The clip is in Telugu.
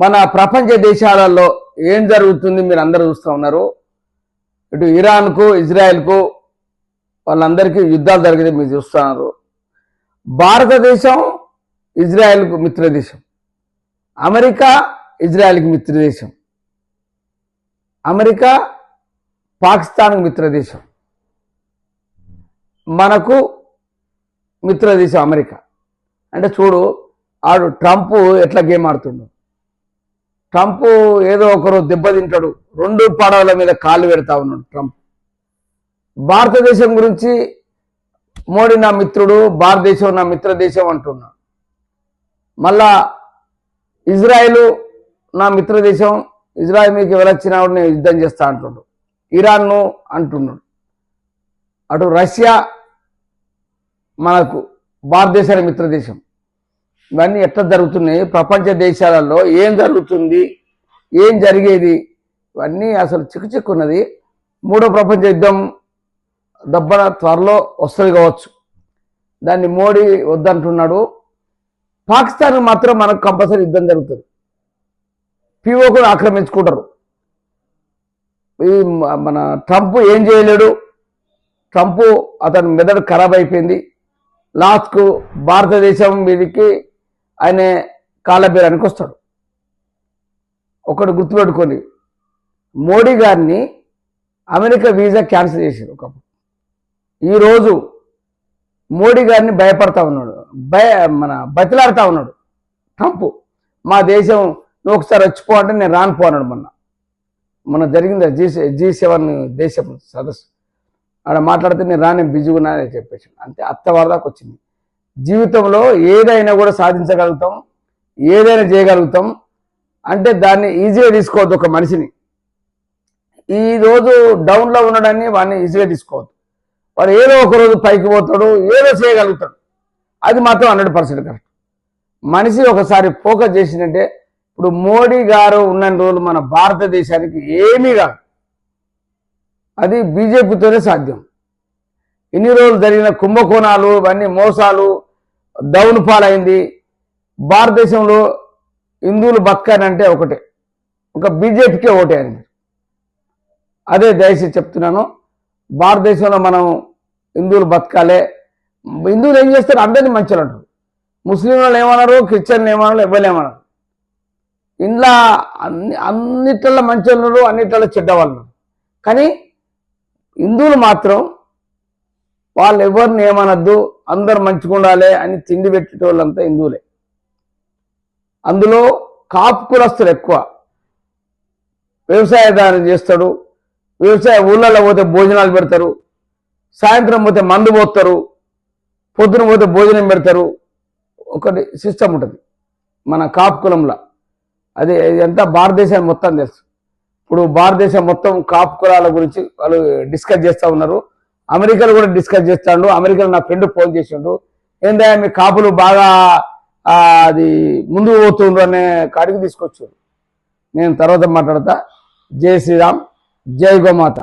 మన ప్రపంచ దేశాలలో ఏం జరుగుతుంది మీరు అందరూ చూస్తూ ఉన్నారు. ఇటు ఇరాన్కు ఇజ్రాయెల్కు వాళ్ళందరికీ యుద్ధాలు జరిగితే మీరు చూస్తున్నారు. భారతదేశం ఇజ్రాయెల్కు మిత్రదేశం, అమెరికా ఇజ్రాయెల్కి మిత్రదేశం, అమెరికా పాకిస్తాన్కు మిత్రదేశం, మనకు మిత్రదేశం అమెరికా. అంటే చూడు ఆడు ట్రంప్ ఎట్లా గేమ్ ఆడుతుండు. ట్రంప్ ఏదో ఒకరు దెబ్బతింటాడు, రెండు పడవల మీద కాళ్ళు పెడతా ఉన్నాడు ట్రంప్. భారతదేశం గురించి మోడీ నా మిత్రుడు, భారతదేశం నా మిత్రదేశం అంటున్నాడు. మళ్ళా ఇజ్రాయెల్ నా మిత్రదేశం, ఇజ్రాయెల్ మీకు ఎవరొచ్చినా నేను యుద్ధం చేస్తా అంటున్నాడు. ఇరాన్ను అంటున్నాడు. అటు రష్యా మనకు భారతదేశానికి మిత్రదేశం. ఇవన్నీ ఎట్లా జరుగుతున్నాయి, ప్రపంచ దేశాలలో ఏం జరుగుతుంది, ఏం జరిగేది, ఇవన్నీ అసలు చిక్కుచిక్కున్నది. మూడో ప్రపంచ యుద్ధం దబ్బన త్వరలో వస్తుంది కావచ్చు. దాన్ని మోడీ వద్దంటున్నాడు. పాకిస్తాన్ మాత్రం మనకు కంపల్సరీ యుద్ధం జరుగుతుంది. పిఓ కూడా ఆక్రమించుకుంటారు. ఈ మన ట్రంప్ ఏం చేయలేడు. ట్రంప్ అతని మెదడు ఖరాబ్ అయిపోయింది. లాస్ట్కు భారతదేశం మీదకి ఆయన కాళ్ళబేరానికి వస్తాడు. ఒకటి గుర్తుపెట్టుకొని, మోడీ గారిని అమెరికా వీసా క్యాన్సిల్ చేశారు ఒకప్పుడు. ఈరోజు మోడీ గారిని భయపడతా ఉన్నాడు, బతిలాడుతూ ఉన్నాడు ట్రంప్. మా దేశం నువ్వు ఒకసారి వచ్చిపో అంటే నేను రానిపో అన్నాడు. మొన్న జరిగింది G7 దేశం సదస్సు. ఆడ మాట్లాడితే నేను రాని బిజీగా ఉన్నా అని చెప్పేసి అంతే. అత్తవారదాకా వచ్చింది. జీవితంలో ఏదైనా కూడా సాధించగలుగుతాం, ఏదైనా చేయగలుగుతాం. అంటే దాన్ని ఈజీగా తీసుకోవద్దు. ఒక మనిషిని ఈరోజు డౌన్లో ఉండడాన్ని వాడిని ఈజీగా తీసుకోవద్దు. వాడు ఏదో ఒక రోజు పైకి పోతాడు, ఏదో చేయగలుగుతాడు. అది మాత్రం 100% కరెక్ట్. మనిషి ఒకసారి ఫోకస్ చేసిందంటే, ఇప్పుడు మోడీ గారు ఉన్న రోజులు మన భారతదేశానికి ఏమీ కాదు. అది బీజేపీతోనే సాధ్యం. ఇన్ని రోజులు జరిగిన కుంభకోణాలు, ఇవన్నీ మోసాలు, డౌన్ ఫాల్ అయింది. భారతదేశంలో హిందువులు బతకాలంటే ఒకటే, ఒక బీజేపీకే ఓటే అని. అదే దయచేసి చెప్తున్నాను. భారతదేశంలో మనం హిందువులు బతకాలే. హిందువులు ఏం చేస్తారు, అందరినీ మంచిగా అంటారు. ముస్లిం వాళ్ళు ఏమన్నారు, క్రిస్టియన్లు ఏమన్నారు, ఎవరేమన్నారు. ఇంట్లో అన్నిట్లలో మంచి వాళ్ళు, అన్నిట్లలో చెడ్డవాళ్ళు. కానీ హిందువులు మాత్రం వాళ్ళు ఎవరిని ఏమనద్దు, అందరు మంచిగా ఉండాలి అని తిండి పెట్టేటోళ్ళంతా హిందువులే. అందులో కాపు కులస్తులు ఎక్కువ. వ్యవసాయదానం చేస్తాడు, వ్యవసాయ ఊళ్ళల్లో పోతే భోజనాలు పెడతారు, సాయంత్రం పోతే మందు పోస్తారు, పొద్దున పోతే భోజనం పెడతారు. ఒకటి సిస్టమ్ ఉంటుంది మన కాపు కులంలో. అది ఇదంతా భారతదేశాన్ని మొత్తం తెలుసు. ఇప్పుడు భారతదేశం మొత్తం కాపు కులాల గురించి వాళ్ళు డిస్కస్ చేస్తూ ఉన్నారు. అమెరికాలో కూడా డిస్కస్ చేస్తాడు. అమెరికాలో నా ఫ్రెండ్ ఫోన్ చేసిండు, ఏందా మీ కాపులు బాగా అది ముందుకు పోతుండ్రు అనే కాడికి తీసుకొచ్చారు. నేను తర్వాత మాట్లాడతా. జై శ్రీరామ్, జై గోమాత.